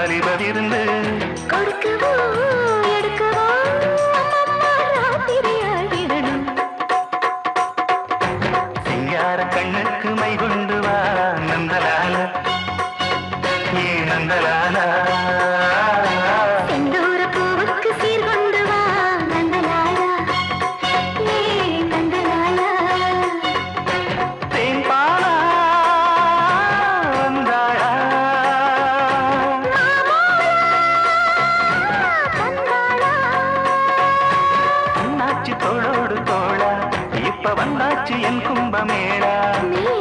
வாலிபதிருந்து கொடுக்கவோ எடுக்கவோ ராத்திரியாகிடணும். சிங்கார கண்ணுக்கு மை கொண்டு வா நந்தலால ஏ நந்தலால செந்தூர பூவுக்கு சீர் கொண்டு வா நந்தலாலா ஏ நந்தலாலா. தேன்பாலா வந்தாளா அண்ணாச்சி தோளோடு தோளா இப்ப வந்தாச்சு என் கும்பமேளா. நீ